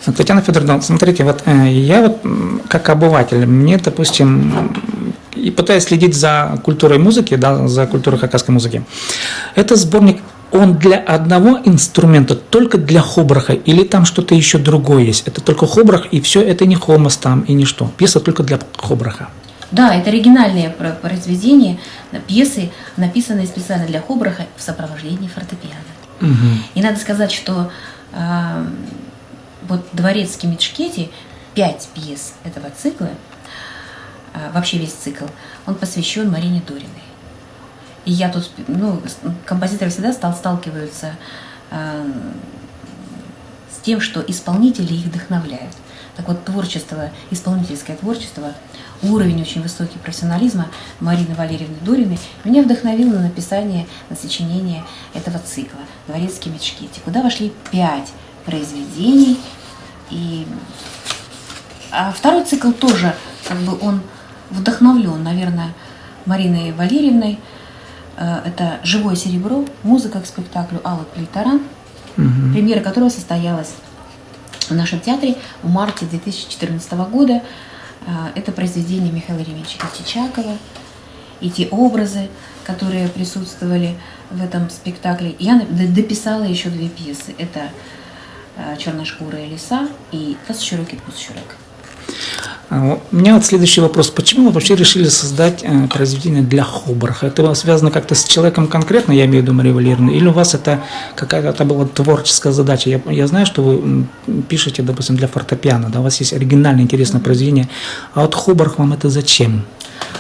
Татьяна Федоровна, смотрите, вот я вот как обыватель, мне, допустим, и пытаюсь следить за культурой музыки, да, за культурой хакасской музыки. Это сборник, он для одного инструмента, только для хобраха, или там что-то еще другое есть? Это только хобрах, и все, это не хомос там, и ничто. Пьеса только для хобраха. Да, это оригинальные произведения, пьесы, написанные специально для хобраха в сопровождении фортепиано. Угу. И надо сказать, что вот «Дворецкий Меджкети», 5 пьес этого цикла, вообще весь цикл, он посвящен Марине Дориной. И я тут, композиторы всегда сталкиваются с тем, что исполнители их вдохновляют. Так вот, творчество, исполнительское творчество, уровень очень высокий профессионализма Марины Валерьевны Дориной меня вдохновил на написание, на сочинение этого цикла «Дворецкий Меджкети», куда вошли 5 произведений. А второй цикл тоже, он вдохновлен, наверное, Мариной Валерьевной. Это «Живое серебро», музыка к спектаклю Аллы Плейтаран, премьера которого состоялась в нашем театре в марте 2014 года. Это произведение Михаила Еремеевича Чичакова и те образы, которые присутствовали в этом спектакле. Я дописала еще 2 пьесы. Это «Черношкурая лиса» и «Тасчурек и Пусчурек». У меня вот следующий вопрос. Почему вы вообще решили создать произведение для хобраха? Это связано как-то с человеком конкретно, я имею в виду Марию Валерьевну, или у вас это какая-то была творческая задача? Я знаю, что вы пишете, допустим, для фортепиано, да, у вас есть оригинальное, интересное произведение, а вот хобрах вам это зачем?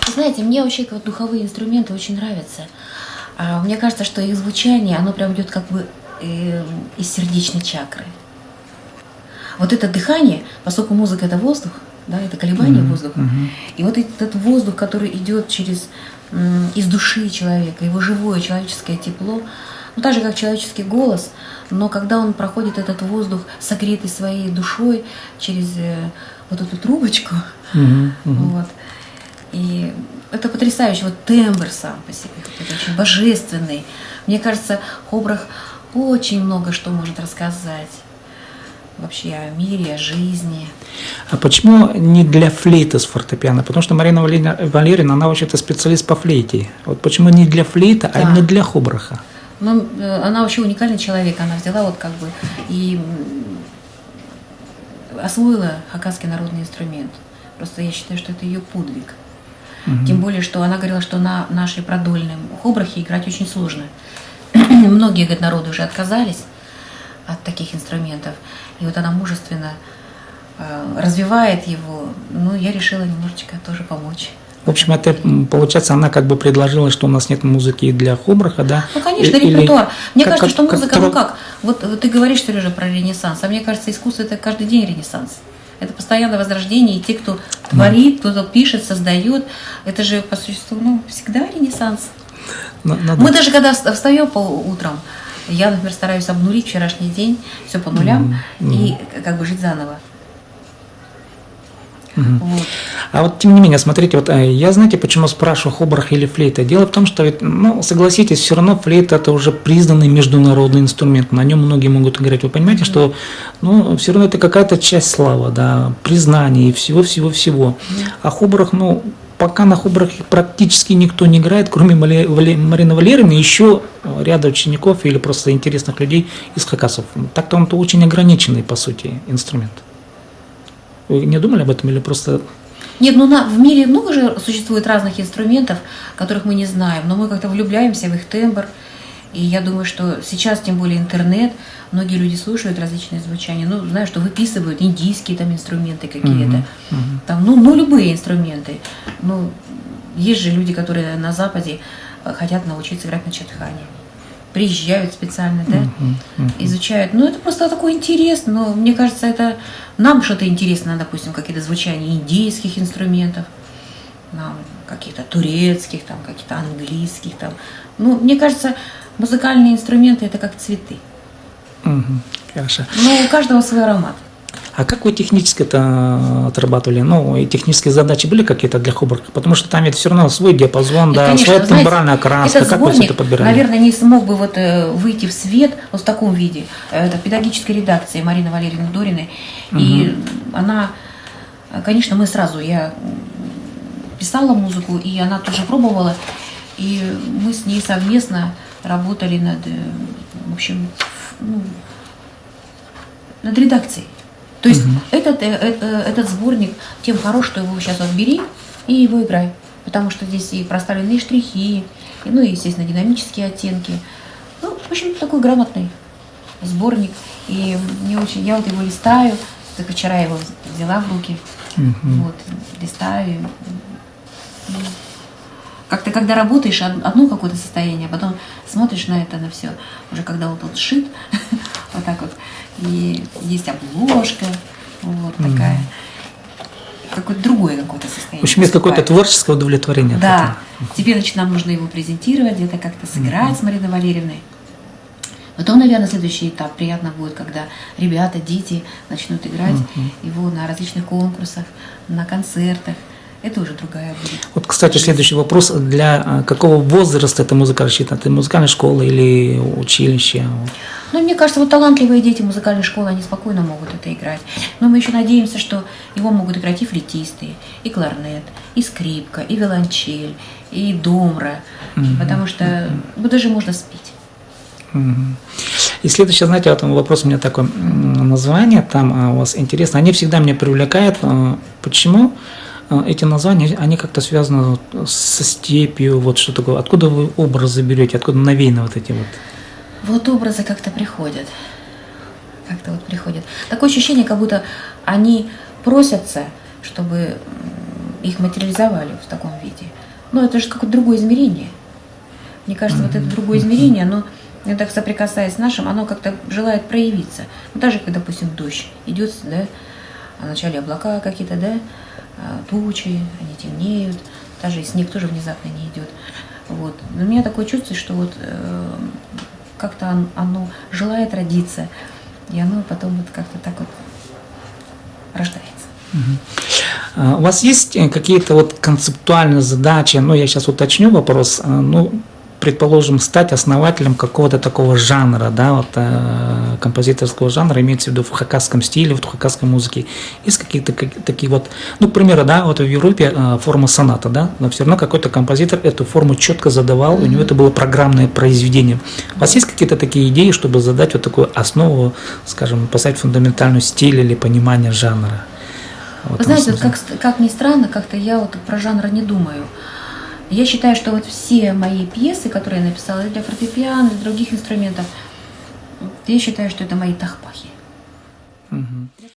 Вы знаете, мне вообще духовые инструменты очень нравятся. Мне кажется, что их звучание, оно прям идет как бы из сердечной чакры. Вот это дыхание, поскольку музыка – это воздух, да, это колебание воздуха. И вот этот воздух, который идет из души человека, его живое человеческое тепло, так же, как человеческий голос, но когда он проходит этот воздух, согретый своей душой через вот эту трубочку, вот, и это потрясающе, вот тембр сам по себе, это очень божественный. Мне кажется, хобрах очень много что может рассказать. Вообще о мире, о жизни. А почему не для флейты с фортепиано? Потому что Марина Валерьевна, она вообще-то специалист по флейте. Вот почему не для флейты, а именно для хобраха? Она вообще уникальный человек. Она взяла и освоила хакасский народный инструмент. Просто я считаю, что это ее подвиг. Тем более, что она говорила, что на нашей продольной хобрахе играть очень сложно. Многие, говорит, народы уже отказались от таких инструментов. И вот она мужественно развивает его. Я решила немножечко тоже помочь. В общем, это, получается, она как бы предложила, что у нас нет музыки для хобраха, да? Конечно, репертуар. Мне кажется, что музыка, Вот ты говоришь, Сережа, про Ренессанс, а мне кажется, искусство – это каждый день Ренессанс. Это постоянное возрождение, и те, кто творит, кто пишет, создает, это же, по существу, всегда Ренессанс. Мы даже, когда встаем по утрам, я, например, стараюсь обнулить вчерашний день, все по нулям, и как бы жить заново. Вот. А вот тем не менее, смотрите, вот я, знаете, почему спрашиваю, хобрах или флейта? Дело в том, что, согласитесь, все равно флейта – это уже признанный международный инструмент, на нем многие могут играть. Вы понимаете, что, все равно это какая-то часть славы, да, признания и всего-всего-всего. А хобрах, пока на хобрахе практически никто не играет, кроме Марины Валерьевны, еще ряда учеников или просто интересных людей из хакасов. Так-то он очень ограниченный, по сути, инструмент. Вы не думали об этом или просто... Нет, в мире много же существует разных инструментов, которых мы не знаем, но мы как-то влюбляемся в их тембр. И я думаю, что сейчас, тем более интернет, многие люди слушают различные звучания. Знаю, что выписывают индийские инструменты какие-то, любые инструменты. Есть же люди, которые на Западе хотят научиться играть на чадхане. Приезжают специально, да, изучают. Это просто такой интерес, но мне кажется, это нам что-то интересно, допустим, какие-то звучания индийских инструментов, каких-то турецких, каких-то английских. Мне кажется, музыкальные инструменты – это как цветы. Хорошо. У каждого свой аромат. А как вы технически это отрабатывали? Ну, и технические задачи были какие-то для Хобарха? Потому что там ведь все равно свой диапазон, да, конечно, своя знаете, тембральная краска. этот Как вы все сборник, это подбирали? наверное, не смог бы вот выйти в свет вот в таком виде. Это педагогической редакции Марины Валерьевны Дориной. И она, конечно, я писала музыку, и она тоже пробовала. И мы с ней совместно работали над, в общем, над редакцией. То есть этот сборник тем хорош, что его сейчас вот бери и его играй. Потому что здесь и проставленные штрихи, и, ну и, естественно, динамические оттенки. Ну, в общем, такой грамотный сборник. И мне очень, я вот его листаю, только вчера его взяла в руки, вот, листаю. Как-то, когда работаешь, одно какое-то состояние, а потом смотришь на это, на все, уже когда вот он сшит, вот так вот, и есть обложка, вот такая, какое-то другое какое-то состояние. В общем, есть какое-то творческое удовлетворение. Да, теперь, значит, нам нужно его презентировать, где-то как-то сыграть с Мариной Валерьевной. Потом, наверное, следующий этап приятно будет, когда ребята, дети начнут играть его на различных конкурсах, на концертах. Это уже другая будет. Вот, кстати, следующий вопрос. Для какого возраста эта музыка рассчитана? Это музыкальная школа или училище? Ну, мне кажется, вот талантливые дети музыкальной школы, они спокойно могут это играть. Но мы еще надеемся, что его могут играть и флейтисты, и кларнет, и скрипка, и виолончель, и домра. Потому что даже можно спеть. И следующее, знаете, вот вопрос у меня такой. Название там у вас интересно. Они всегда меня привлекают. Почему? Эти названия, они как-то связаны со степью, вот что такое. Откуда вы образы берете, откуда навеяны вот эти вот? Вот образы как-то приходят. Как-то вот приходят. Такое ощущение, как будто они просятся, чтобы их материализовали в таком виде. Но это же какое-то другое измерение. Мне кажется, вот это другое измерение, оно, так соприкасаясь с нашим, оно как-то желает проявиться. Ну, даже когда, допустим, дождь идет, да, а вначале облака какие-то, да, тучи, они темнеют, даже и снег тоже внезапно не идет. Вот. Но у меня такое чувство, что вот как-то оно желает родиться, и оно потом вот как-то так вот рождается. У вас есть какие-то вот концептуальные задачи, ну я сейчас уточню вопрос, ну, предположим, стать основателем какого-то такого жанра, да, вот композиторского жанра, имеется в виду в хакасском стиле, в хакасской музыке. Есть какие-то такие вот, ну, к примеру, да, вот в Европе форма соната, да, но все равно какой-то композитор эту форму четко задавал, у него это было программное произведение. У вас есть какие-то такие идеи, чтобы задать вот такую основу, скажем, поставить фундаментальный стиль или понимание жанра? Вот. Вы знаете, вот как ни странно, как-то я вот про жанр не думаю. Я считаю, что вот все мои пьесы, которые я написала для фортепиано, для других инструментов, я считаю, что это мои тахпахи.